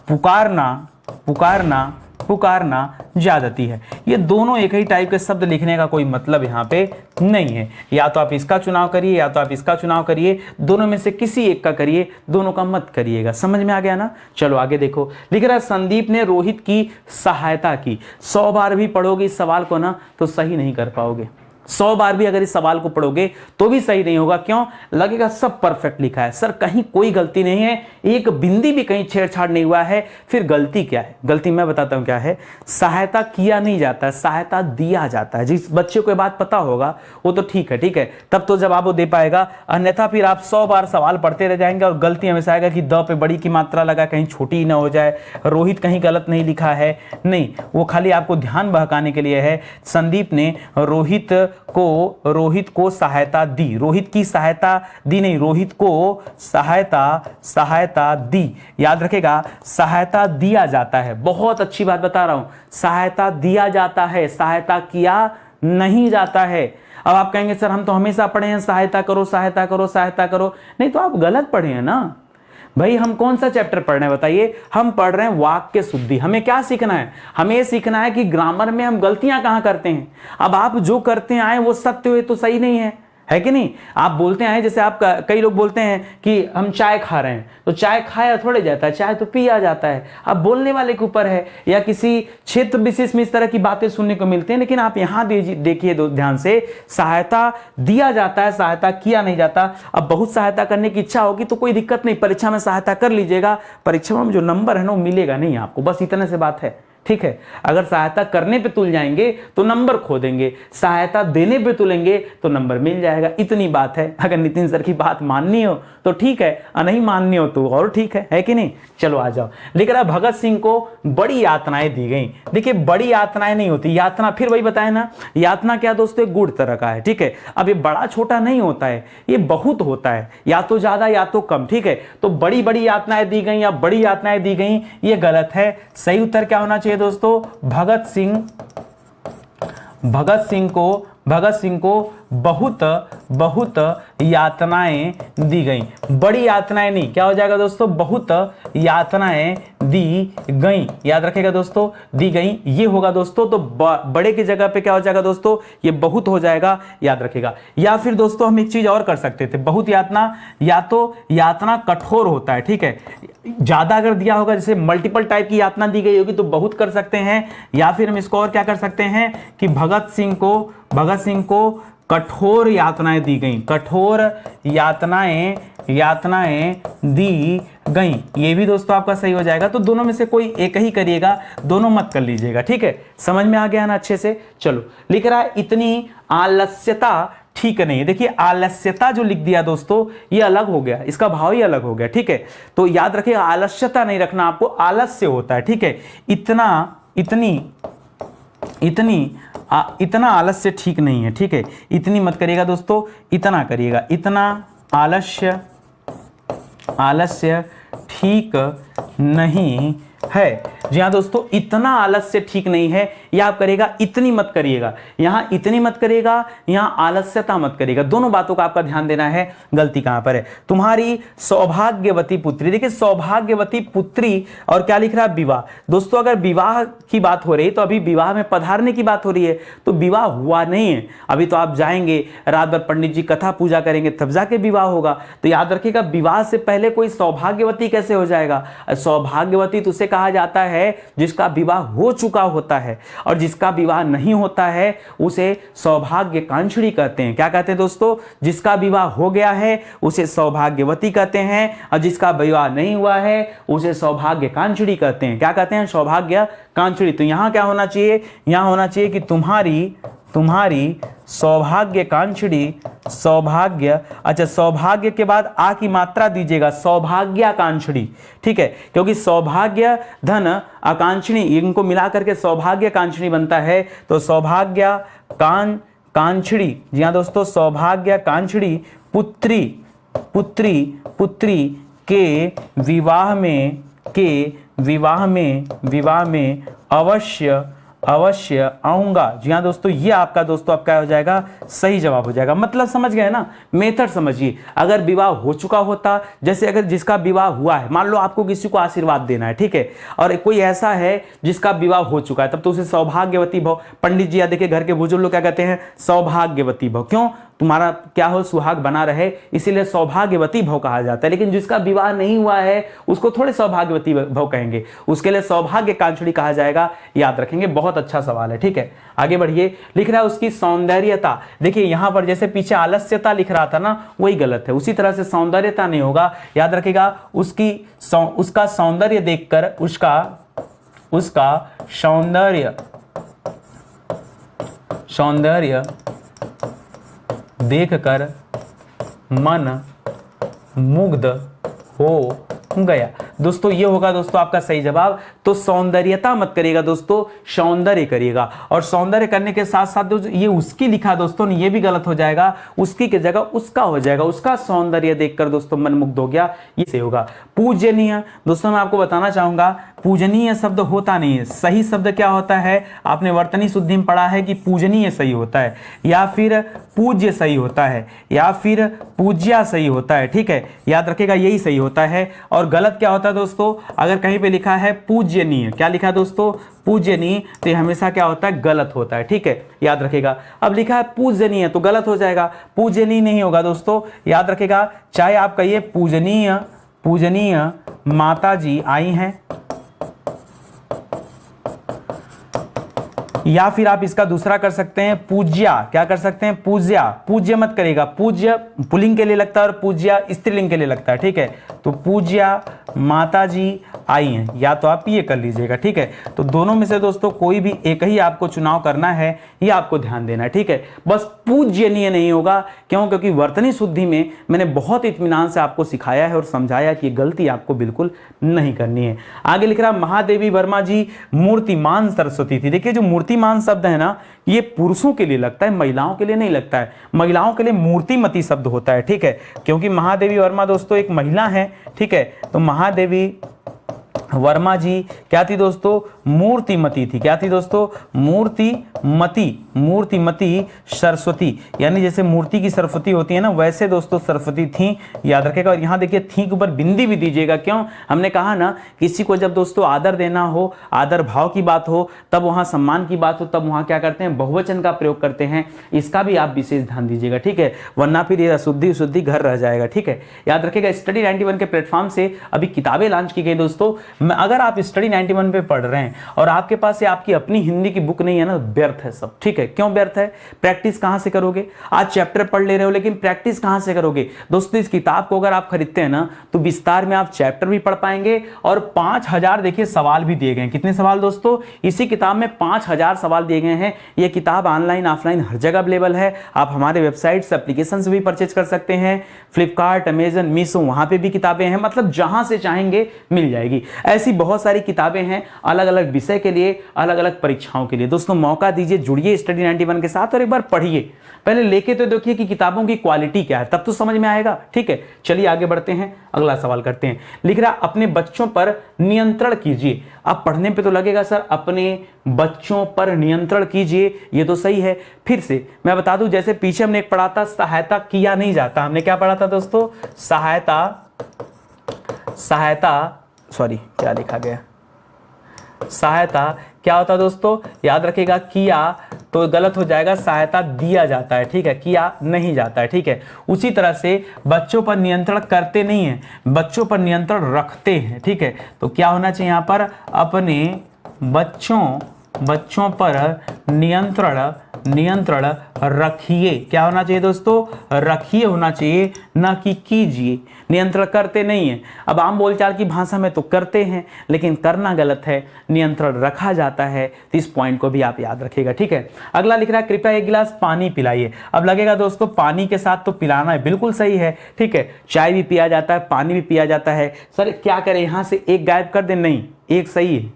पुकारना, पुकारना, पुकारना ज्यादती है। ये दोनों एक ही टाइप के शब्द लिखने का कोई मतलब यहाँ पे नहीं है, या तो आप इसका चुनाव करिए या तो आप इसका चुनाव करिए, दोनों में से किसी एक का करिए, दोनों का मत करिएगा। समझ में आ गया ना। चलो आगे देखो, लिख रहा है संदीप ने रोहित की सहायता की। 100 बार भी पढ़ोगे इस सवाल को ना तो सही नहीं कर पाओगे, 100 बार भी अगर इस सवाल को पढ़ोगे तो भी सही नहीं होगा। क्यों? लगेगा सब परफेक्ट लिखा है सर, कहीं कोई गलती नहीं है, एक बिंदी भी कहीं छेड़छाड़ नहीं हुआ है। फिर गलती क्या है? गलती मैं बताता हूं क्या है। सहायता किया नहीं जाता है, सहायता दिया जाता है। जिस बच्चे को ये बात पता होगा वो तो ठीक है, ठीक है, तब तो जवाब वो दे पाएगा, अन्यथा फिर आप 100 बार सवाल पढ़ते रह जाएंगे और गलती हमेशा आएगा कि द पे बड़ी की मात्रा लगा, कहीं छोटी ही ना हो जाए, रोहित कहीं गलत नहीं लिखा है। नहीं, वो खाली आपको ध्यान बहकाने के लिए है। संदीप ने रोहित को सहायता दी, रोहित की सहायता दी नहीं, रोहित को सहायता दी। याद रखेगा, सहायता दिया जाता है, बहुत अच्छी बात बता रहा हूं, सहायता दिया जाता है, सहायता किया नहीं जाता है। अब आप कहेंगे सर हम तो हमेशा पढ़े हैं सहायता करो सहायता करो सहायता करो, नहीं तो आप गलत पढ़े हैं ना भाई। हम कौन सा चैप्टर पढ़ रहे हैं बताइए? हम पढ़ रहे हैं वाक्य शुद्धि। हमें क्या सीखना है? हमें सीखना है कि ग्रामर में हम गलतियां कहां करते हैं। अब आप जो करते आए वो सत्य हुए तो सही नहीं है कि नहीं? आप बोलते आए, जैसे आप कई लोग बोलते हैं कि हम चाय खा रहे हैं, तो चाय खाया थोड़े जाता है, चाय तो पिया जाता है। अब बोलने वाले के ऊपर है, या किसी क्षेत्र विशेष में इस तरह की बातें सुनने को मिलती हैं। लेकिन आप यहां देखिए ध्यान से, सहायता दिया जाता है, सहायता किया नहीं जाता। अब बहुत सहायता करने की इच्छा होगी तो कोई दिक्कत नहीं, परीक्षा में सहायता कर लीजिएगा, परीक्षा में जो नंबर है ना वो मिलेगा नहीं आपको, बस इतने से बात है, ठीक है। अगर सहायता करने पे तुल जाएंगे तो नंबर खो देंगे, सहायता देने पे तुलेंगे तो नंबर मिल जाएगा, इतनी बात है। अगर नितिन सर की बात माननी हो तो ठीक है, और नहीं माननी हो तो और ठीक है कि नहीं। चलो आ जाओ। लिख रहा भगत सिंह को बड़ी यातनाएं दी गई। देखिए बड़ी यातनाएं नहीं होती, यातना फिर वही बताए ना, यातना क्या दोस्तों, एक गुड़ तरह का है, ठीक है। अब ये बड़ा छोटा नहीं होता है, ये बहुत होता है, या तो ज्यादा या तो कम, ठीक है। तो बड़ी बड़ी यातनाएं दी गई या बड़ी यातनाएं दी गई, ये गलत है। सही उत्तर क्या होना चाहिए दोस्तों? भगत सिंह को बहुत यातनाएं दी गई। बड़ी यातनाएं नहीं, क्या हो जाएगा दोस्तों? बहुत यातनाएं दी गई। याद रखेगा दोस्तों, दी गई ये होगा दोस्तों, तो बड़े की जगह पे क्या हो जाएगा दोस्तों? ये बहुत हो जाएगा, याद रखेगा। या फिर दोस्तों हम एक चीज और कर सकते थे, बहुत यातना, या तो यातना कठोर होता है, ठीक है। ज्यादा अगर दिया होगा, जैसे मल्टीपल टाइप की यातना दी गई होगी तो बहुत कर सकते हैं। या फिर हम इसको और क्या कर सकते हैं कि भगत सिंह को कठोर यातनाएं दी गई, कठोर यातनाएं दी गई, ये भी दोस्तों आपका सही हो जाएगा। तो दोनों में से कोई एक ही करिएगा, दोनों मत कर लीजिएगा, ठीक है। समझ में आ गया ना अच्छे से। चलो, लिख रहा है इतनी आलस्यता ठीक नहीं है। देखिए आलस्यता जो लिख दिया दोस्तों, ये अलग हो गया, इसका भाव ही अलग हो गया, ठीक है। तो याद रखिए आलस्यता नहीं रखना आपको, आलस्य होता है, ठीक है। इतना आलस्य ठीक नहीं है, ठीक है। इतनी मत करिएगा दोस्तों, इतना करिएगा। इतना आलस्य ठीक नहीं है। जी हाँ दोस्तों, इतना आलस्य ठीक नहीं है, यह आप करेगा इतनी मत करिएगा, यहां इतनी मत करिएगा, यहां आलस्यता मत करिएगा। दोनों बातों का आपका ध्यान देना है। गलती कहां पर है? तुम्हारी सौभाग्यवती पुत्री, देखिए सौभाग्यवती पुत्री और क्या लिख रहा है? विवाह। दोस्तों अगर विवाह की बात हो रही तो अभी विवाह में पधारने की बात हो रही है, तो विवाह हुआ नहीं है अभी। तो आप जाएंगे रात भर पंडित जी कथा पूजा करेंगे तब जाके विवाह होगा। तो याद रखिएगा, विवाह से पहले कोई सौभाग्यवती कैसे हो जाएगा? सौभाग्यवती तो उसे कहा जाता है जिसका विवाह हो चुका होता है, और जिसका विवाह नहीं होता है उसे सौभाग्यकांक्षी कहते हैं। क्या कहते हैं दोस्तों? जिसका विवाह हो गया है उसे सौभाग्यवती कहते हैं, और जिसका विवाह नहीं हुआ है उसे सौभाग्यकांक्षी कहते हैं। क्या कहते हैं? सौभाग्यकांक्षी। तो यहां क्या होना चाहिए? यहां होना चाहिए कि तुम्हारी सौभाग्यकांक्षी, सौभाग्य, अच्छा सौभाग्य के बाद आ की मात्रा दीजिएगा, सौभाग्याकांक्षी, ठीक है, क्योंकि सौभाग्य धन आकांक्षी इनको मिला करके सौभाग्यकांक्षी बनता है। तो सौभाग्यकांक्षी, जी हाँ दोस्तों, सौभाग्यकांक्षी पुत्री के विवाह में अवश्य आऊंगा। जी हाँ दोस्तों, ये आपका दोस्तों आपका हो जाएगा सही जवाब हो जाएगा। मतलब समझ गए ना? मेथड समझिए। अगर विवाह हो चुका होता, जैसे अगर जिसका विवाह हुआ है, मान लो आपको किसी को आशीर्वाद देना है, ठीक है, और कोई ऐसा है जिसका विवाह हो चुका है, तब तो उसे सौभाग्यवती भव। पंडित जी या देखिए घर के बुजुर्ग लोग क्या कहते हैं? सौभाग्यवती भव। क्यों? तुम्हारा क्या हो, सुहाग बना रहे, इसीलिए सौभाग्यवती भव कहा जाता है। लेकिन जिसका विवाह नहीं हुआ है उसको थोड़े सौभाग्यवती भव कहेंगे, उसके लिए सौभाग्यकांक्षी कहा जाएगा। याद रखेंगे, बहुत अच्छा सवाल है, ठीक है। आगे बढ़िए। लिख रहा है उसकी सौंदर्यता। देखिए यहां पर जैसे पीछे आलस्यता लिख रहा था ना, वही गलत है। उसी तरह से सौंदर्यता नहीं होगा। याद रखेगा, उसका सौंदर्य देखकर, उसका सौंदर्य देखकर मन मुग्ध हो गया। दोस्तों ये होगा दोस्तों आपका सही जवाब। तो सौंदर्यता मत करिएगा दोस्तों, सौंदर्य करिएगा। और सौंदर्य करने के साथ साथ ये उसकी लिखा दोस्तों, ये भी गलत हो जाएगा। उसकी की जगह उसका हो जाएगा। उसका सौंदर्य देखकर दोस्तों मन मुग्ध हो गया, ये सही होगा। पूजनीय, दोस्तों मैं आपको बताना चाहूंगा, पूजनीय शब्द होता नहीं है। सही शब्द क्या होता है? आपने वर्तनी शुद्धि में पढ़ा है कि पूजनीय सही होता है, या फिर पूज्य सही होता है, या फिर पूज्या सही होता है, ठीक है। याद रखिएगा, यही सही होता है। और गलत क्या होता है दोस्तों? अगर कहीं पे लिखा है पूजनीय, क्या लिखा है दोस्तों? पूजनीय, तो ये हमेशा क्या होता है? गलत होता है, ठीक है। याद रखिएगा। अब लिखा है पूजनीय तो गलत हो जाएगा, पूजनीय नहीं होगा दोस्तों। याद रखिएगा, चाहे आप कहिए पूजनीय माता जी आई हैं, या फिर आप इसका दूसरा कर सकते हैं पूज्या। क्या कर सकते हैं? पूज्या। पूज्य मत करेगा, पूज्य पुल्लिंग के लिए लगता है और पूज्या स्त्रीलिंग के लिए लगता है, ठीक है। तो पूज्या माता जी आई हैं, या तो आप ये कर लीजिएगा, ठीक है। तो दोनों में से दोस्तों कोई भी एक ही आपको चुनाव करना है, ये आपको ध्यान देना है, ठीक है। बस पूज्यनीय नहीं होगा। क्यों? क्योंकि वर्तनी शुद्धि में मैंने बहुत इत्मीनान से आपको सिखाया है और समझाया कि गलती आपको बिल्कुल नहीं करनी है। आगे लिख रहा महादेवी वर्मा जी मूर्तिमान सरस्वती थी। देखिए जो मूर्तिमान शब्द है ना, ये पुरुषों के लिए लगता है, महिलाओं के लिए नहीं लगता है। महिलाओं के लिए मूर्तिमती शब्द होता है, ठीक है। क्योंकि महादेवी वर्मा दोस्तों एक महिला है, ठीक है। तो महादेवी वर्मा जी क्या थी दोस्तों? मूर्तिमती थी। क्या थी दोस्तों? मूर्तिमती सरस्वती, यानी जैसे मूर्ति की सरस्वती होती है ना, वैसे दोस्तों सरस्वती थी। याद रखेगा। और यहाँ देखिए थी के ऊपर बिंदी भी दीजिएगा। क्यों? हमने कहा ना, किसी को जब दोस्तों आदर देना हो, आदर भाव की बात हो, तब वहां सम्मान की बात हो, तब वहां क्या करते हैं? बहुवचन का प्रयोग करते हैं। इसका भी आप विशेष ध्यान दीजिएगा, ठीक है, वरना फिर ये अशुद्धि घर रह जाएगा, ठीक है। याद रखेगा, स्टडी 91 के प्लेटफॉर्म से अभी किताबें लॉन्च की गई दोस्तों। अगर आप स्टडी 91 पे पढ़ रहे हैं और आपके पास ये आपकी अपनी हिंदी की बुक नहीं है ना, व्यर्थ है सब, ठीक है। क्यों व्यर्थ है? प्रैक्टिस कहां से करोगे? आज चैप्टर पढ़ ले रहे हो लेकिन प्रैक्टिस कहां से करोगे? दोस्तों इस किताब को अगर आप खरीदते हैं ना, तो विस्तार में आप चैप्टर भी पढ़ पाएंगे और 5000 देखिए सवाल भी दिए गए हैं। कितने सवाल दोस्तों? इसी किताब में 5000 सवाल दिए गए हैं। ये किताब ऑनलाइन ऑफलाइन हर जगह अवेलेबल है। आप हमारे वेबसाइट से एप्लीकेशन से भी परचेज कर सकते हैं। फ्लिपकार्ट, अमेजन, मीशो, वहां पे भी किताबें हैं। मतलब जहां से चाहेंगे मिल जाएगी। ऐसी बहुत सारी किताबें हैं अलग अलग विषय के लिए, अलग अलग परीक्षाओं के लिए। दोस्तों मौका दीजिए, जुड़िए स्टडी 91 के साथ और एक बार पढ़िए। पहले लेके तो देखिए कि किताबों की क्वालिटी क्या है, तब तो समझ में आएगा। ठीक है, चलिए आगे बढ़ते हैं, अगला सवाल करते हैं। लिख रहा अपने बच्चों पर नियंत्रण कीजिए। अब पढ़ने पे तो लगेगा सर अपने बच्चों पर नियंत्रण कीजिए, ये तो सही है। फिर से मैं बता दूं, जैसे पीछे हमने एक पढ़ा था सहायता किया नहीं जाता, हमने क्या पढ़ा था दोस्तों? सॉरी क्या लिखा गया, सहायता क्या होता है दोस्तों? याद रखिएगा, किया तो गलत हो जाएगा, सहायता दिया जाता है। ठीक है, किया नहीं जाता है। ठीक है, उसी तरह से बच्चों पर नियंत्रण करते नहीं है, बच्चों पर नियंत्रण रखते हैं। ठीक है, तो क्या होना चाहिए यहां पर? अपने बच्चों पर नियंत्रण रखिए। क्या होना चाहिए दोस्तों? रखिए होना चाहिए, ना कि कीजिए। नियंत्रण करते नहीं है। अब आम बोलचाल की भाषा में तो करते हैं, लेकिन करना गलत है, नियंत्रण रखा जाता है। तो इस पॉइंट को भी आप याद रखिएगा। ठीक है, अगला लिख रहा है कृपया एक गिलास पानी पिलाइए। अब लगेगा दोस्तों पानी के साथ तो पिलाना है, बिल्कुल सही है। ठीक है, चाय भी पिया जाता है, पानी भी पिया जाता है। सर क्या करें, यहां से एक गायब कर दें? नहीं, एक सही है।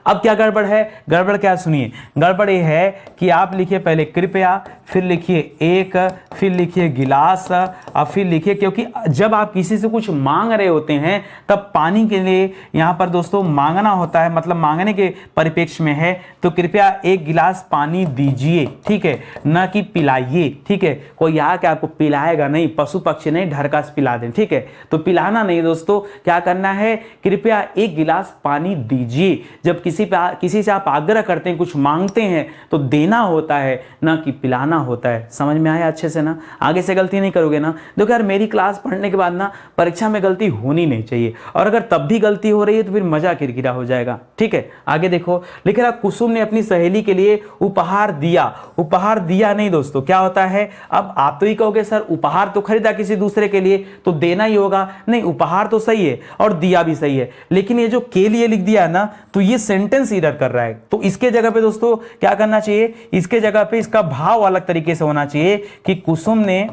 अब क्या गड़बड़ है? गड़बड़ क्या, सुनिए। गड़बड़ ये है कि आप लिखिए पहले कृपया, फिर लिखिए एक, फिर लिखिए गिलास, और फिर लिखिए, क्योंकि जब आप किसी से कुछ मांग रहे होते हैं तब पानी के लिए यहां पर दोस्तों मांगना होता है, मतलब मांगने के परिप्रेक्ष्य में है। तो कृपया एक गिलास पानी दीजिए। ठीक है, ना कि पिलाइए। ठीक है, कोई आके आपको पिलाएगा नहीं, पशु पक्षी नहीं ढरका से पिला दें। ठीक है, तो पिलाना नहीं दोस्तों, क्या करना है? कृपया एक गिलास पानी दीजिए। जब किसी से आप आग्रह करते हैं, कुछ मांगते हैं, तो देना होता है, ना कि पिलाना होता है। समझ में आया अच्छे से ना? आगे से गलती नहीं करोगे ना? देखो यार, मेरी क्लास पढ़ने के बाद ना परीक्षा में गलती होनी नहीं चाहिए, और अगर तब भी गलती हो रही है तो फिर मजा किरकिरा हो जाएगा। ठीक है, आगे देखो, लिख रहा कुसुम ने अपनी सहेली के लिए उपहार दिया। उपहार दिया नहीं दोस्तों, क्या होता है? अब आप तो ही कहोगे सर उपहार तो खरीदा किसी दूसरे के लिए, तो देना ही होगा। नहीं, उपहार तो सही है और दिया भी सही है, लेकिन ये जो के लिए लिख दिया ना, तो ये सेंटेंस एरर कर रहा है। तो इसके जगह पे दोस्तों क्या करना चाहिए? इसके जगह पे इसका भाव अलग तरीके से होना चाहिए कि कुसुम ने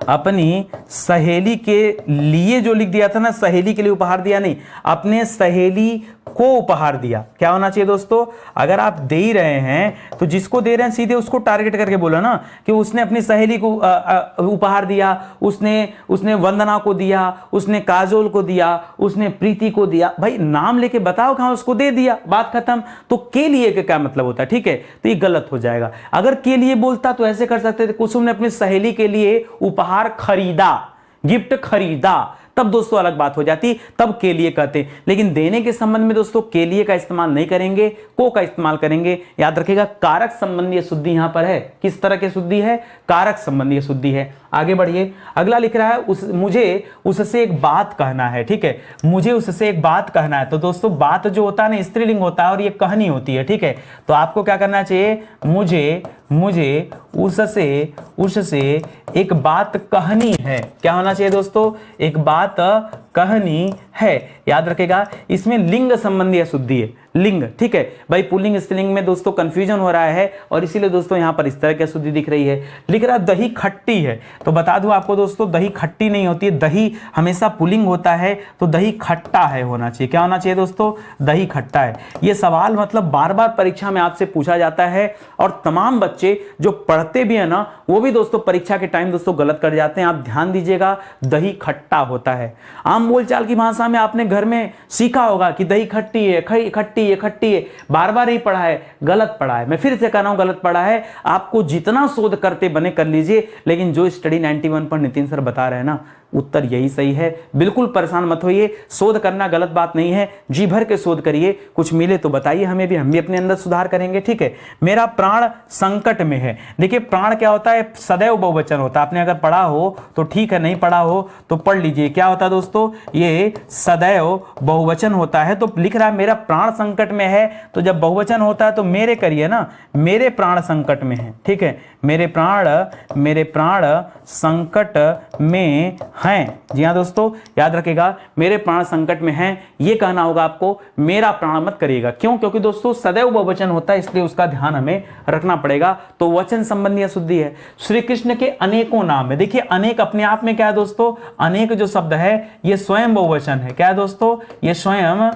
अपनी सहेली के लिए, जो लिख दिया था ना, सहेली के लिए उपहार दिया नहीं, अपने सहेली को उपहार दिया। क्या होना चाहिए दोस्तों? अगर आप दे ही रहे हैं तो जिसको दे रहे हैं सीधे उसको टारगेट करके बोलो ना कि उसने अपनी सहेली को उपहार दिया, उसने वंदना को दिया, उसने काजोल को दिया, उसने प्रीति को दिया। भाई नाम लेके बताओ कहां उसको दे दिया, बात खत्म। तो के लिए का क्या मतलब होता है? ठीक है, तो ये गलत हो जाएगा। अगर के लिए बोलता तो ऐसे कर सकते थे, कुसुम ने अपनी सहेली के लिए उपहार खरीदा, गिफ्ट खरीदा, तब दोस्तों अलग बात हो जाती, तब के लिए कहते। लेकिन देने के संबंध में दोस्तों के लिए का इस्तेमाल नहीं करेंगे, को का इस्तेमाल करेंगे। याद रखिएगा, कारक संबंधीय शुद्धि यहां पर है। किस तरह की शुद्धि है? कारक संबंधीय शुद्धि है। आगे बढ़िए, अगला लिख रहा है मुझे उससे एक बात कहना है। ठीक है, मुझे उससे एक बात कहना है। तो दोस्तों बात जो होता है ना, स्त्रीलिंग होता है और ये कहनी होती है। ठीक है, तो आपको क्या करना चाहिए? मुझे उससे एक बात कहनी है। क्या होना चाहिए दोस्तों? एक बात कहनी है। याद रखेगा, इसमें लिंग संबंधी अशुद्धि है, लिंग। ठीक है भाई, पुल्लिंग स्त्रीलिंग में दोस्तों कंफ्यूजन हो रहा है, और इसीलिए दोस्तों यहां पर इस तरह की अशुद्धि दिख रही है। लिख रहा दही खट्टी है, तो बता दूं आपको दोस्तों, दही खट्टी नहीं होती है, दही हमेशा पुल्लिंग होता है, तो दही खट्टा है होना चाहिए। क्या होना चाहिए दोस्तों? दही खट्टा है। ये सवाल मतलब बार बार परीक्षा में आपसे पूछा जाता है, और तमाम बच्चे जो पढ़ते भी है ना, वो भी दोस्तों परीक्षा के टाइम दोस्तों गलत कर जाते हैं। आप ध्यान दीजिएगा, दही खट्टा होता है। आम बोलचाल की भाषा में आपने घर में सीखा होगा कि दही खट्टी है, खट्टी है, बार बार ही पढ़ा है, गलत पढ़ा है। मैं फिर से कह रहा हूं, गलत पढ़ा है। आपको जितना शोध करते बने कर लीजिए, लेकिन जो स्टडी 91 पर नितिन सर बता रहे हैं ना, उत्तर यही सही है। बिल्कुल परेशान मत होइए, शोध करना गलत बात नहीं है, जी भर के शोध करिए, कुछ मिले तो बताइए हमें भी, हम भी अपने अंदर सुधार करेंगे। ठीक है, मेरा प्राण संकट में है। देखिए प्राण क्या होता है? सदैव बहुवचन होता है। आपने अगर पढ़ा हो तो ठीक है, नहीं पढ़ा हो तो पढ़ लीजिए। क्या होता है दोस्तों? ये सदैव बहुवचन होता है। तो लिख रहा है मेरा प्राण संकट में है, तो जब बहुवचन होता है तो मेरे करिए ना, मेरे प्राण संकट में है। ठीक है, मेरे प्राण संकट में हैं। जी हाँ दोस्तों, याद रखिएगा, मेरे प्राण संकट में हैं, ये कहना होगा आपको, मेरा प्राण मत करिएगा। क्यों? क्योंकि दोस्तों सदैव बहुवचन होता है, इसलिए उसका ध्यान हमें रखना पड़ेगा। तो वचन संबंधी अशुद्धि है। श्री कृष्ण के अनेकों नाम है। देखिए अनेक अपने आप में क्या है दोस्तों, अनेक जो शब्द है ये स्वयं बहुवचन है। क्या है दोस्तों? ये स्वयं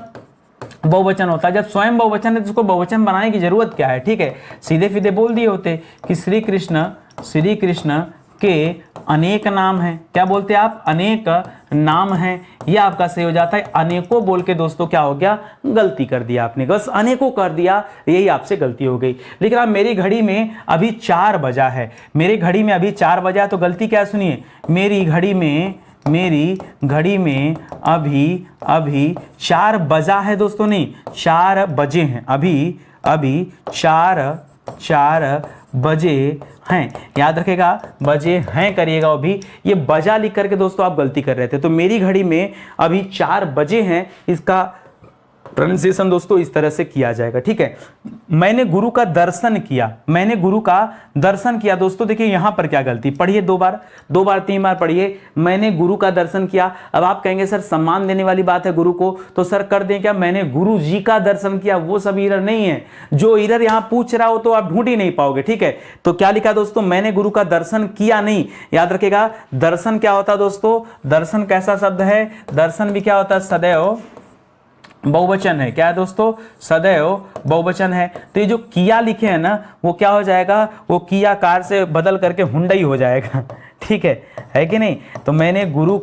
बहुवचन होता है। जब स्वयं बहुवचन है तो उसको बहुवचन बनाने की जरूरत क्या है? ठीक है, सीधे सीधे बोल दिए होते कि श्री कृष्ण के अनेक नाम हैं। क्या बोलते हैं आप? अनेक नाम हैं। यह आपका सही हो जाता है। अनेकों बोल के दोस्तों क्या हो गया? गलती कर दिया आपने, बस अनेकों कर दिया, यही आपसे गलती हो गई। लेकिन आप मेरी घड़ी में अभी 4 बजा है, मेरी घड़ी में अभी 4 बजा है, तो गलती क्या है सुनिए, मेरी घड़ी में अभी 4 बजा है दोस्तों, नहीं 4 बजे हैं, अभी 4 बजे हैं। याद रखेगा, बजे हैं करिएगा। अभी ये बजा लिख करके दोस्तों आप गलती कर रहे थे। तो मेरी घड़ी में अभी 4 बजे हैं, इसका प्रोनाउंसिएशन दोस्तों इस तरह से किया जाएगा। ठीक है, मैंने गुरु का दर्शन किया। दोस्तों देखिए यहां पर क्या गलती, पढ़िए 2 बार 3 बार पढ़िए, मैंने गुरु का दर्शन किया। अब आप कहेंगे सर सम्मान देने वाली बात है गुरु को, तो सर कर दें क्या, मैंने गुरु जी का दर्शन किया। वो सब एरर नहीं है, जो एरर यहां पूछ रहा हो तो आप ढूंढ ही नहीं पाओगे। ठीक है, तो क्या लिखा दोस्तों, मैंने गुरु का दर्शन किया नहीं। याद रखेगा, दर्शन क्या होता है दोस्तों, दर्शन कैसा शब्द है, दर्शन भी क्या होता है, सदैव बहुवचन है। क्या है दोस्तों, सदैव बहुवचन है। तो ये जो किया लिखे हैं ना, वो क्या हो जाएगा, वो किया कार से बदल करके हुंडई हो जाएगा। ठीक है कि नहीं? तो मैंने गुरु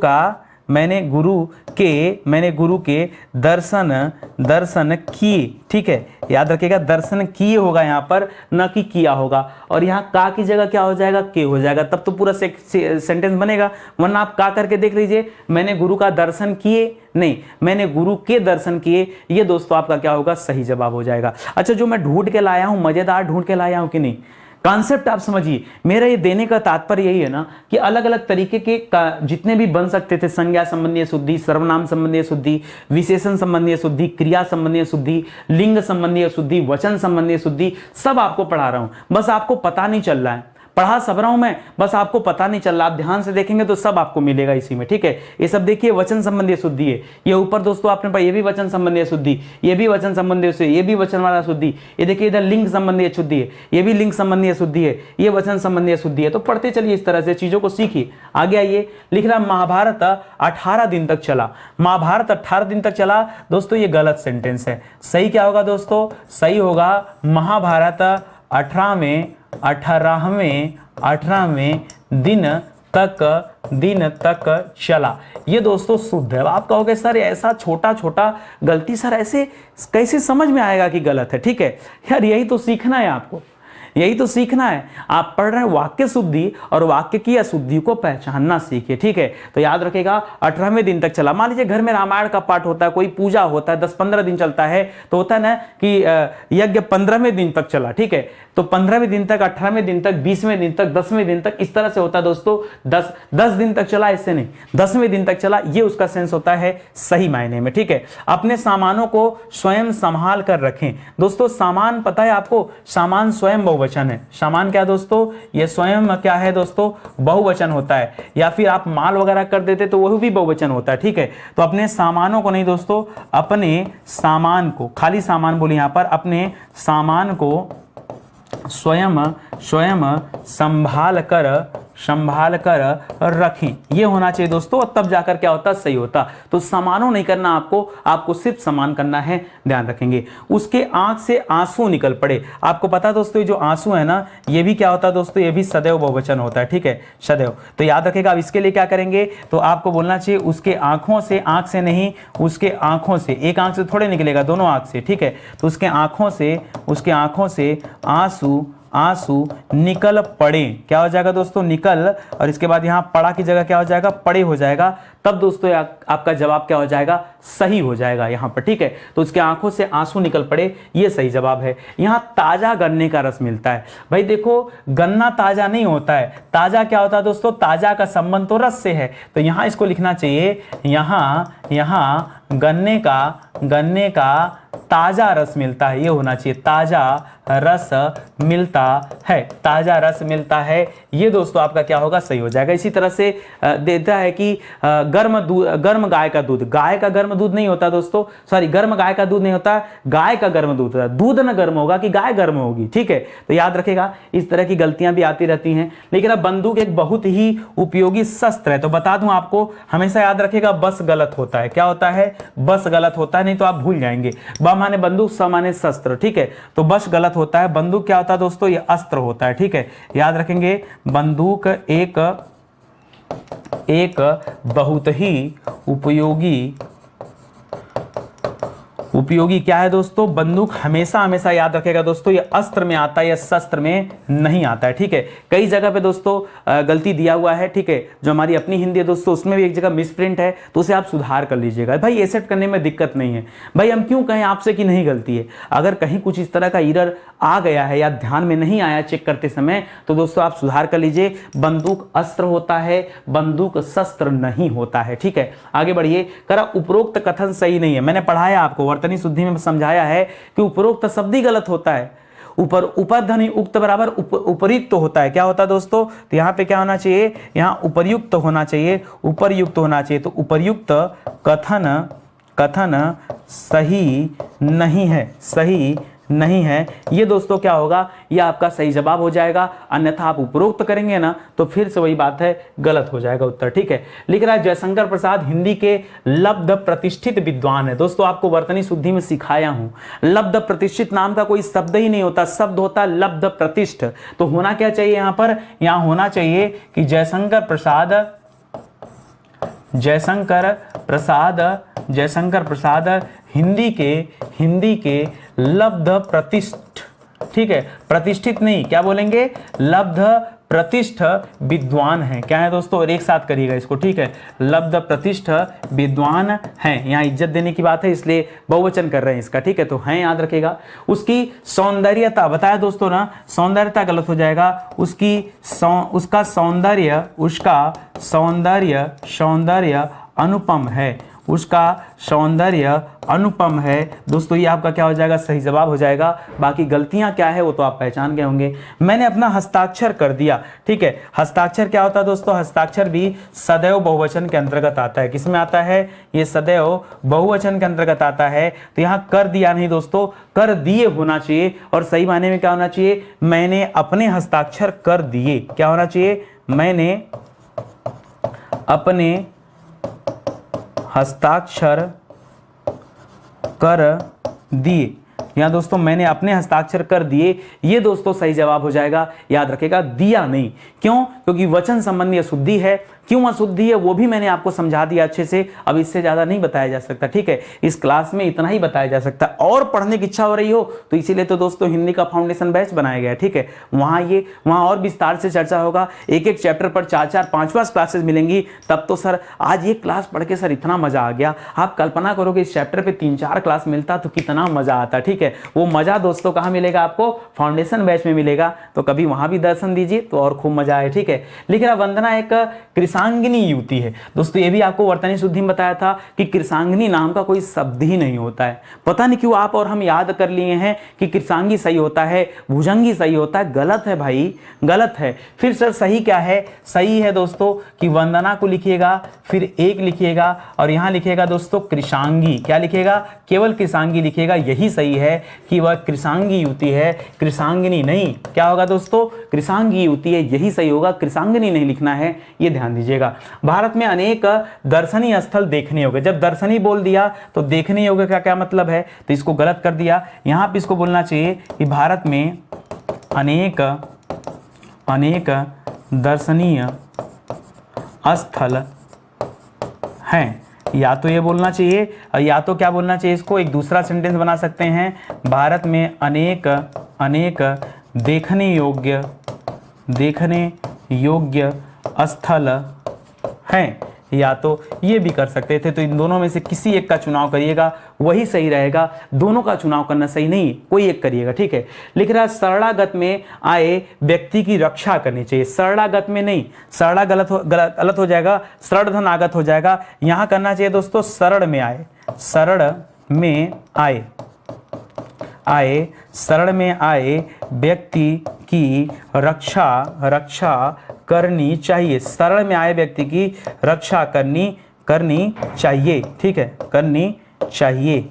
के दर्शन किए। ठीक है, याद रखिएगा, दर्शन किए होगा यहाँ पर, न कि किया होगा। और यहाँ का की जगह क्या हो जाएगा, के हो जाएगा, तब तो पूरा सेंटेंस बनेगा। वरना आप का करके देख लीजिए, मैंने गुरु का दर्शन किए, नहीं मैंने गुरु के दर्शन किए, ये दोस्तों आपका क्या होगा, सही जवाब हो जाएगा। अच्छा, जो मैं ढूंढ के लाया हूं, मजेदार ढूंढ के लाया हूं कि नहीं, कॉन्सेप्ट आप समझिए। मेरा ये देने का तात्पर्य यही है ना कि अलग अलग तरीके के जितने भी बन सकते थे, संज्ञा संबंधी अशुद्धि, सर्वनाम संबंधी अशुद्धि, विशेषण संबंधी अशुद्धि, क्रिया संबंधी अशुद्धि, लिंग संबंधी अशुद्धि, वचन संबंधी अशुद्धि, सब आपको पढ़ा रहा हूं, बस आपको पता नहीं चल रहा है। पढ़ा सब रहा हूं मैं, बस आपको पता नहीं चल रहा। आप ध्यान से देखेंगे तो सब आपको मिलेगा इसी में। ठीक है, ये सब देखिए वचन संबंधी अशुद्धि है। ये ऊपर दोस्तों आपने पाया, ये भी वचन संबंधी अशुद्धि, ये भी वचन संबंधी अशुद्धि, ये भी वचन वाला अशुद्धि। ये देखिए इधर लिंग संबंधी अशुद्धि है, ये भी लिंग संबंधी अशुद्धि है, ये वचन संबंधी अशुद्धि है। तो पढ़ते चलिए इस तरह से, चीजों को सीखिए। आगे आइए, लिख रहा महाभारत 18 दिन तक चला। महाभारत 18 दिन तक चला दोस्तों, ये गलत सेंटेंस है। सही क्या होगा दोस्तों, सही होगा महाभारत 18वें दिन तक चला। ये दोस्तों शुद्ध है। आप कहोगे सर ऐसा छोटा छोटा गलती सर ऐसे कैसे समझ में आएगा कि गलत है? ठीक है यार, यही तो सीखना है आपको, यही तो सीखना है। आप पढ़ रहे हैं वाक्य शुद्धि और वाक्य की अशुद्धि को पहचानना सीखिए। ठीक है, तो याद रखेगा 18वें दिन तक चला। मान लीजिए घर में रामायण का पाठ होता है, कोई पूजा होता है, 10-15 दिन चलता है, तो होता है ना कि यज्ञ 15वें दिन तक चला। ठीक है, तो 15वें दिन तक, 18वें दिन तक, 20वें दिन तक, 10वें दिन तक, इस तरह से होता है दोस्तों। 10 दिन तक चला, इससे नहीं, 10वें दिन तक चला, ये उसका सेंस होता है सही मायने में। ठीक है, अपने सामानों को स्वयं संभाल कर रखें। दोस्तों सामान पता है आपको, सामान स्वयं बहुवचन है। सामान क्या दोस्तों, ये स्वयं क्या है दोस्तों, बहुवचन होता है। या फिर आप माल वगैरह कर देते तो वह भी बहुवचन होता है। ठीक है, तो अपने सामानों को नहीं दोस्तों, अपने सामान को, खाली सामान बोलिए यहां पर, अपने सामान को स्वयं संभाल कर रखें, ये होना चाहिए दोस्तों। और तब जाकर क्या होता, सही होता। तो सामानों नहीं करना आपको सिर्फ सामान करना है, ध्यान रखेंगे। उसके आंख से आंसू निकल पड़े। आपको पता दोस्तों ये जो आंसू है ना, ये भी क्या होता है दोस्तों, ये भी सदैव बहुवचन होता है। ठीक है, सदैव। तो याद रखेगा, अब इसके लिए क्या करेंगे, तो आपको बोलना चाहिए उसके आंखों से, आंख से नहीं, उसके आंखों से, एक आंख से थोड़े निकलेगा, दोनों आंख से। ठीक है, तो उसके आंखों से आंसू निकल पड़े। क्या हो जाएगा दोस्तों, निकल, और इसके बाद यहां पड़ा की जगह क्या हो जाएगा, पड़े हो जाएगा। तब दोस्तों आपका जवाब क्या हो जाएगा, सही हो जाएगा यहां पर। ठीक है, तो उसके आंखों से आंसू निकल पड़े, ये सही जवाब है। यहां ताजा गन्ने का रस मिलता है। भाई देखो, गन्ना ताजा नहीं होता है। ताजा क्या होता है दोस्तों, ताजा का संबंध तो रस से है। तो यहां इसको लिखना चाहिए, यहां गन्ने का ताजा रस मिलता है, ये होना चाहिए, ताजा रस मिलता है, ताजा रस मिलता है, ये दोस्तों आपका क्या होगा, सही हो जाएगा। इसी तरह से देता है कि गर्म गाय का दूध, गाय का गर्म दूध नहीं होता दोस्तों, सॉरी गर्म गाय का दूध नहीं होता, गाय का गर्म दूध होता है, दूध न गर्म होगा कि गाय गर्म होगी, ठीक है। तो याद रखेगा, इस तरह की गलतियां भी आती रहती हैं। लेकिन अब बंदूक एक बहुत ही उपयोगी शस्त्र है, तो बता दूं आपको, हमेशा याद रखेगा बस गलत होता है, क्या होता है, बस गलत होता है, नहीं तो आप भूल जाएंगे। ब माने बंदूक, स माने शस्त्र, ठीक है, तो बस गलत होता है। बंदूक क्या होता है दोस्तों, ये अस्त्र होता है, ठीक है, याद रखेंगे। बंदूक एक बहुत ही उपयोगी क्या है दोस्तों, बंदूक हमेशा याद रखेगा दोस्तों, ये अस्त्र में आता है या शस्त्र में नहीं आता है, ठीक है। कई जगह पे दोस्तों गलती दिया हुआ है, ठीक है, जो हमारी अपनी हिंदी है दोस्तों, उसमें भी एक जगह मिसप्रिंट है, तो उसे आप सुधार कर लीजिएगा भाई, एसेट करने में दिक्कत नहीं है भाई। हम क्यों कहें आपसे कि नहीं गलती है, अगर कहीं कुछ इस तरह का एरर आ गया है या ध्यान में नहीं आया चेक करते समय, तो दोस्तों आप सुधार कर लीजिए। बंदूक अस्त्र होता है, बंदूक शस्त्र नहीं होता है, ठीक है। आगे बढ़िए, करा उपरोक्त कथन सही नहीं है, मैंने पढ़ाया आपको वर्तनी शुद्धि में समझाया है कि उपरोक्त शब्द ही गलत होता है, ऊपर ध्वनि उक्त बराबर उपरयुक्त होता है, क्या होता है दोस्तों, तो यहाँ पे क्या होना चाहिए, यहाँ उपरयुक्त होना चाहिए, उपरयुक्त होना चाहिए, तो उपरयुक्त कथन सही नहीं है, सही नहीं है, ये दोस्तों क्या होगा, ये आपका सही जवाब हो जाएगा। अन्यथा आप उपरोक्त करेंगे ना तो फिर से वही बात है, गलत हो जाएगा उत्तर, ठीक है। लिख रहा है जयशंकर प्रसाद हिंदी के लब्ध प्रतिष्ठित विद्वान है। दोस्तों आपको वर्तनी शुद्धि में सिखाया हूं, लब्ध प्रतिष्ठित नाम का कोई शब्द ही नहीं होता, शब्द होता है लब्ध प्रतिष्ठ। तो होना क्या चाहिए यहाँ पर, यहाँ होना चाहिए कि जयशंकर प्रसाद हिंदी के लब्ध प्रतिष्ठ, ठीक है, प्रतिष्ठित नहीं, क्या बोलेंगे, लब्ध प्रतिष्ठ विद्वान है, क्या है दोस्तों, और एक साथ करिएगा इसको, ठीक है, लब्ध प्रतिष्ठ विद्वान है, यहाँ इज्जत देने की बात है इसलिए बहुवचन कर रहे हैं इसका, ठीक है, तो है याद रखेगा। उसकी सौंदर्यता बताया दोस्तों ना, सौंदर्यता गलत हो जाएगा, उसका सौंदर्य अनुपम है, उसका सौंदर्य अनुपम है दोस्तों, ये आपका क्या हो जाएगा, सही जवाब हो जाएगा। बाकी गलतियां क्या है वो तो आप पहचान गए होंगे। मैंने अपना हस्ताक्षर कर दिया, ठीक है, हस्ताक्षर क्या होता है दोस्तों, हस्ताक्षर भी सदैव बहुवचन के अंतर्गत आता है, किसमें आता है, ये सदैव बहुवचन के अंतर्गत आता है। तो यहाँ कर दिया नहीं दोस्तों, कर दिए होना चाहिए, और सही मायने में क्या होना चाहिए, मैंने अपने हस्ताक्षर कर दिए, क्या होना चाहिए, मैंने अपने हस्ताक्षर कर दिए, यहां दोस्तों मैंने अपने हस्ताक्षर कर दिए, ये दोस्तों सही जवाब हो जाएगा। याद रखेगा, दिया नहीं, क्यों, क्योंकि वचन संबंधी अशुद्धि है, क्यों अशुद्धि है वो भी मैंने आपको समझा दिया अच्छे से, अब इससे ज्यादा नहीं बताया जा सकता, ठीक है, इस क्लास में इतना ही बताया जा सकता है। और पढ़ने की इच्छा हो रही हो तो इसीलिए तो दोस्तों हिंदी का फाउंडेशन बैच बनाया गया है, ठीक है, वहां और विस्तार से चर्चा होगा, एक एक चैप्टर पर 4-4 5-5 क्लासेस मिलेंगी। तब तो सर आज ये क्लास पढ़ के सर इतना मजा आ गया, आप कल्पना करोगे इस चैप्टर पे 3-4 क्लास मिलता तो कितना मजा आता, ठीक है। वो मजा दोस्तों कहाँ मिलेगा, आपको फाउंडेशन बैच में मिलेगा, तो कभी वहां भी दर्शन दीजिए तो और खूब मजा आए, ठीक है। लिख रहा वंदना एक कृषांगिनी युवती है। दोस्तों ये भी आपको वर्तनी शुद्धि में बताया था कि कृषांगिनी नाम का कोई शब्द ही नहीं होता है, पता नहीं क्यों आप और हम याद कर लिए हैं कि कृषांगी सही होता है, भुजंगी सही होता है, गलत है भाई, गलत है। फिर सर सही क्या है, सही है दोस्तों कि वंदना को लिखिएगा, फिर एक लिखिएगा और यहां लिखिएगा दोस्तों कृषांगी, क्या लिखिएगा, केवल कृषांगी लिखिएगा, यही सही है कि वह कृषांगी युवती है, कृषांगिनी नहीं। क्या होगा दोस्तों, कृषांगी युवती है, यही सही होगा, कृषांगिनी नहीं लिखना है, ये ध्यान दीजिएगा। भारत में अनेक दर्शनीय स्थल देखने योग्य, जब दर्शनीय बोल दिया तो देखने योग्य का क्या मतलब है, तो इसको गलत कर दिया, यहां पे इसको बोलना चाहिए कि भारत में अनेक दर्शनीय स्थल हैं, या तो ये बोलना चाहिए या तो क्या बोलना चाहिए, इसको एक दूसरा सेंटेंस बना सकते हैं, भारत में अनेक देखने योग्य स्थल हैं, या तो ये भी कर सकते थे। तो इन दोनों में से किसी एक का चुनाव करिएगा, वही सही रहेगा। दोनों का चुनाव करना सही नहीं, कोई एक करिएगा, ठीक है। लिख रहा है शरणागत में आए व्यक्ति की रक्षा करनी चाहिए। शरणागत में नहीं, शरणा गलत हो जाएगा, शरण आगत हो जाएगा। यहां करना चाहिए दोस्तों शरण में आए, शरण में आए, शरण में आए व्यक्ति की रक्षा करनी चाहिए। शरण में आए व्यक्ति की रक्षा करनी चाहिए, ठीक है, करनी चाहिए।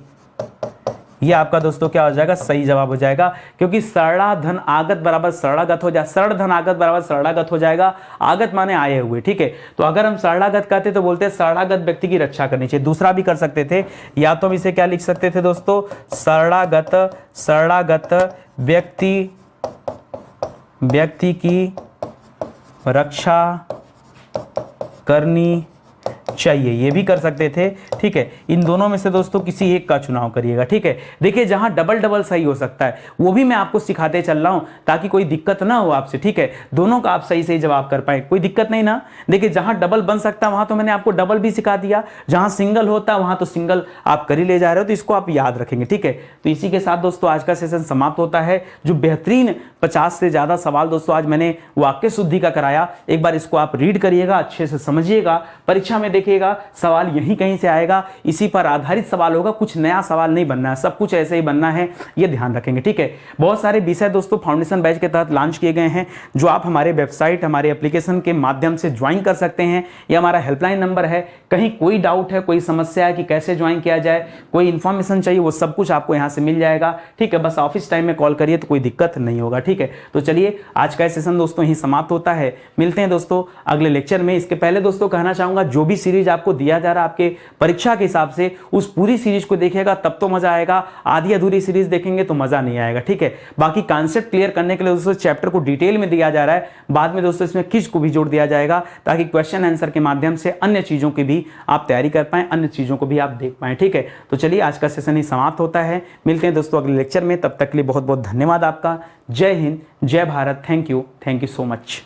ये आपका दोस्तों क्या हो जाएगा, सही जवाब हो जाएगा, क्योंकि शरणाधन आगत बराबर शरणागत हो जाए, शरणधन आगत बराबर शरणागत हो जाएगा। आगत माने आए हुए, ठीक है। तो अगर हम शरणागत कहते तो बोलते हैं शरणागत व्यक्ति की रक्षा करनी चाहिए। दूसरा भी कर सकते थे, या तो हम इसे क्या लिख सकते थे दोस्तों, शरणागत व्यक्ति की रक्षा करनी चाहिए, ये भी कर सकते थे, ठीक है। इन दोनों में से दोस्तों किसी एक का चुनाव करिएगा, ठीक है। देखिए जहां डबल सही हो सकता है वो भी मैं आपको सिखाते चल रहा हूं, ताकि कोई दिक्कत ना हो आपसे, ठीक है। दोनों का आप सही जवाब कर पाए, कोई दिक्कत नहीं ना। देखिए जहां डबल बन सकता है वहां तो मैंने आपको डबल भी सिखा दिया, जहां सिंगल होता है वहां तो सिंगल आप कर ही ले जा रहे हो, तो इसको आप याद रखेंगे, ठीक है। तो इसी के साथ दोस्तों आज का सेशन समाप्त होता है। जो बेहतरीन 50 से ज्यादा सवाल दोस्तों आज मैंने वाक्य शुद्धि का कराया, एक बार इसको आप रीड करिएगा, अच्छे से समझिएगा, परीक्षा में देखिएगा सवाल यही कहीं से आएगा, इसी पर आधारित सवाल होगा, कुछ नया सवाल नहीं बनना है, सब कुछ ऐसे ही बनना है, ये ध्यान रखेंगे, ठीक है। बहुत सारे विषय दोस्तों फाउंडेशन बैच के तहत लॉन्च किए गए हैं, जो आप हमारे वेबसाइट, हमारे एप्लीकेशन के माध्यम से ज्वाइन कर सकते हैं। ये हमारा हेल्पलाइन नंबर है, कहीं कोई डाउट है, कोई समस्या है कि कैसे ज्वाइन किया जाए, कोई इंफॉर्मेशन चाहिए, वो सब कुछ आपको यहाँ से मिल जाएगा, ठीक है। बस ऑफिस टाइम में कॉल करिए तो कोई दिक्कत नहीं होगा, ठीक है। तो चलिए आज का सेशन दोस्तों यही समाप्त होता है, मिलते हैं दोस्तों अगले लेक्चर में। इसके पहले दोस्तों कहना चाहूंगा, जो भी सीरीज आपको दिया जा रहा है आपके परीक्षा के हिसाब से, उस पूरी सीरीज को देखिएगा तब तो मजा आएगा, आधी अधूरी सीरीज देखेंगे तो मजा नहीं आएगा, ठीक है। बाकी कॉन्सेप्ट क्लियर करने के लिए दोस्तों चैप्टर को डिटेल में दिया जा रहा है, बाद में दोस्तों इसमें क्विज को भी जोड़ दिया जाएगा, ताकि क्वेश्चन आंसर के माध्यम से अन्य चीजों की भी आप तैयारी कर पाएं, अन्य चीजों को भी आप देख पाएं, ठीक है। तो चलिए आज का सेशन ही समाप्त होता है, मिलते हैं दोस्तों अगले लेक्चर में, तब तक के लिए बहुत बहुत धन्यवाद आपका। जय हिंद, जय Bharat, thank you so much.